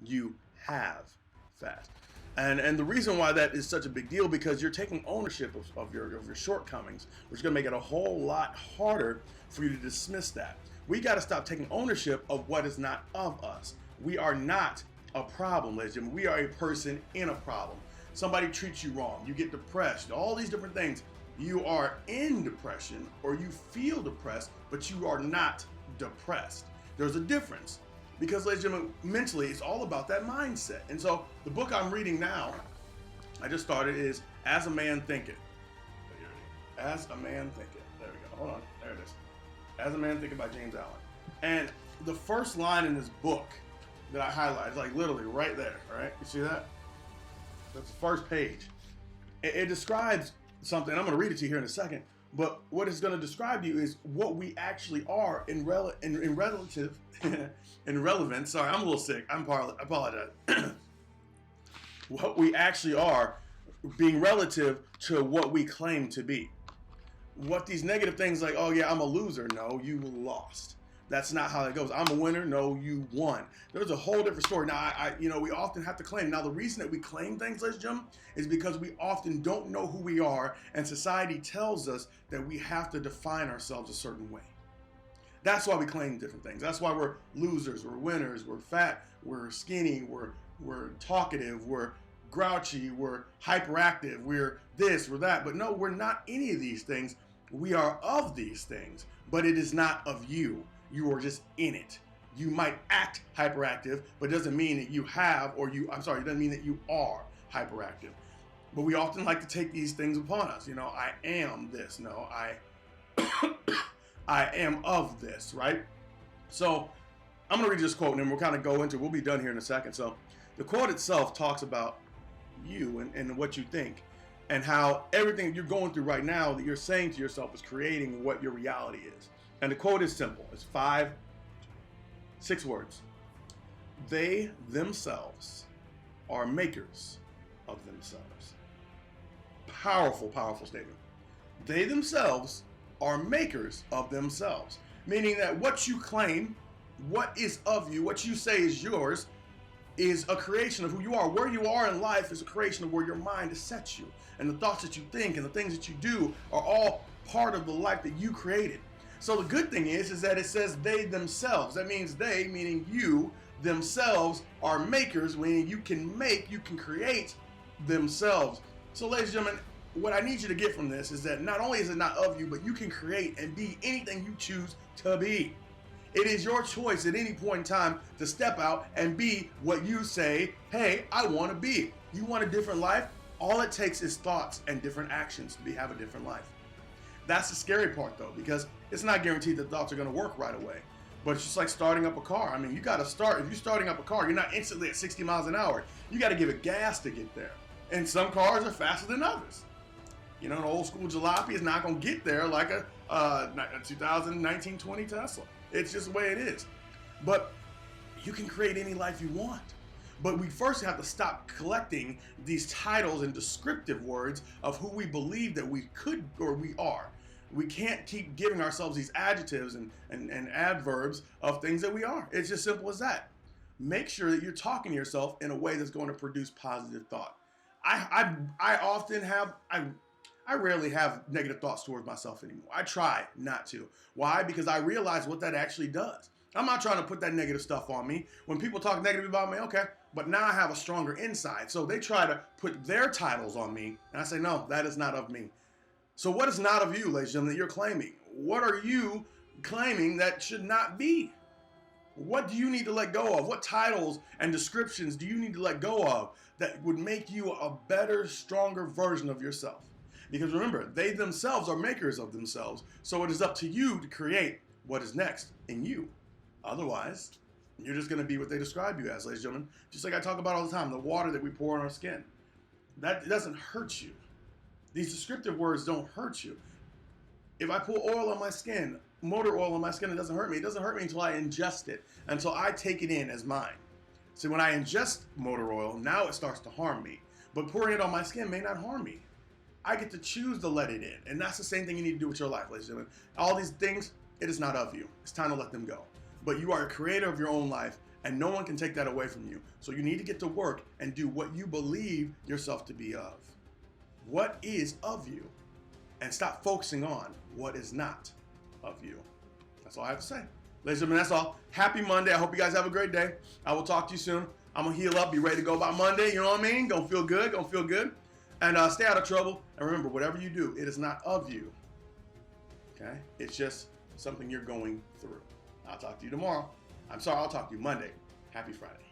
you have fat. And the reason why that is such a big deal, because you're taking ownership of your shortcomings, which is going to make it a whole lot harder for you to dismiss that. We got to stop taking ownership of what is not of us. We are not a problem, ladies and gentlemen. We are a person in a problem. Somebody treats you wrong, you get depressed, all these different things. You are in depression or you feel depressed, but you are not depressed. There's a difference. Because, ladies and gentlemen, mentally, it's all about that mindset. And so the book I'm reading now, I just started, is As a Man Thinketh. As a Man Thinketh. There we go. Hold on. There it is. As a Man Thinketh by James Allen. And the first line in this book that I highlight is like literally right there. All right? You see that? That's the first page. It describes something. I'm going to read it to you here in a second. But what it's going to describe to you is what we actually are in relative, in relevance. Sorry, I'm a little sick. I apologize. What we actually are being relative to what we claim to be. What these negative things like, oh yeah, I'm a loser. No, you lost. That's not how it goes. I'm a winner. No, you won. There's a whole different story. Now, we often have to claim. Now, the reason that we claim things, ladies and gentlemen, is because we often don't know who we are, and society tells us that we have to define ourselves a certain way. That's why we claim different things. That's why we're losers, we're winners, we're fat, we're skinny, we're talkative, we're grouchy, we're hyperactive, we're this, we're that. But no, we're not any of these things. We are of these things, but it is not of you. You are just in it. You might act hyperactive, but it doesn't mean that you have, it doesn't mean that you are hyperactive. But we often like to take these things upon us. I am this. No, I am of this, right? So I'm going to read this quote and then we'll kind of go into it. We'll be done here in a second. So the quote itself talks about you and what you think and how everything you're going through right now that you're saying to yourself is creating what your reality is. And the quote is simple. It's 6 words. They themselves are makers of themselves. Powerful, powerful statement. They themselves are makers of themselves. Meaning that what you claim, what is of you, what you say is yours, is a creation of who you are. Where you are in life is a creation of where your mind has set you. And the thoughts that you think and the things that you do are all part of the life that you created. So the good thing is that it says they themselves. That means they, meaning you, themselves are makers. When you can create themselves. So ladies and gentlemen, what I need you to get from this is that not only is it not of you, but you can create and be anything you choose to be. It is your choice at any point in time to step out and be what you say, hey, I want to be. You want a different life? All it takes is thoughts and different actions to have a different life. That's the scary part though, because it's not guaranteed that thoughts are going to work right away. But it's just like starting up a car. I mean, you got to start. If you're starting up a car, you're not instantly at 60 miles an hour. You got to give it gas to get there. And some cars are faster than others. An old school jalopy is not going to get there like a 2019-20 Tesla. It's just the way it is. But you can create any life you want. But we first have to stop collecting these titles and descriptive words of who we believe that we could or we are. We can't keep giving ourselves these adjectives and adverbs of things that we are. It's just simple as that. Make sure that you're talking to yourself in a way that's going to produce positive thought. I rarely have negative thoughts towards myself anymore. I try not to. Why? Because I realize what that actually does. I'm not trying to put that negative stuff on me. When people talk negative about me, okay, but now I have a stronger inside. So they try to put their titles on me, and I say, no, that is not of me. So what is not of you, ladies and gentlemen, that you're claiming? What are you claiming that should not be? What do you need to let go of? What titles and descriptions do you need to let go of that would make you a better, stronger version of yourself? Because remember, they themselves are makers of themselves. So it is up to you to create what is next in you. Otherwise, you're just going to be what they describe you as, ladies and gentlemen. Just like I talk about all the time, the water that we pour on our skin. That doesn't hurt you. These descriptive words don't hurt you. If I pour oil on my skin, motor oil on my skin, it doesn't hurt me. It doesn't hurt me until I ingest it, until I take it in as mine. So when I ingest motor oil, now it starts to harm me. But pouring it on my skin may not harm me. I get to choose to let it in. And that's the same thing you need to do with your life, ladies and gentlemen. All these things, it is not of you. It's time to let them go. But you are a creator of your own life, And no one can take that away from you. So you need to get to work and do what you believe yourself to be of. What is of you? And stop focusing on what is not of you. That's all I have to say. Ladies and gentlemen, that's all. Happy Monday. I hope you guys have a great day. I will talk to you soon. I'm going to heal up, be ready to go by Monday. You know what I mean? Gonna feel good. Gonna feel good. And stay out of trouble. And remember, whatever you do, it is not of you. Okay? It's just something you're going through. I'll talk to you tomorrow. I'm sorry, I'll talk to you Monday. Happy Friday.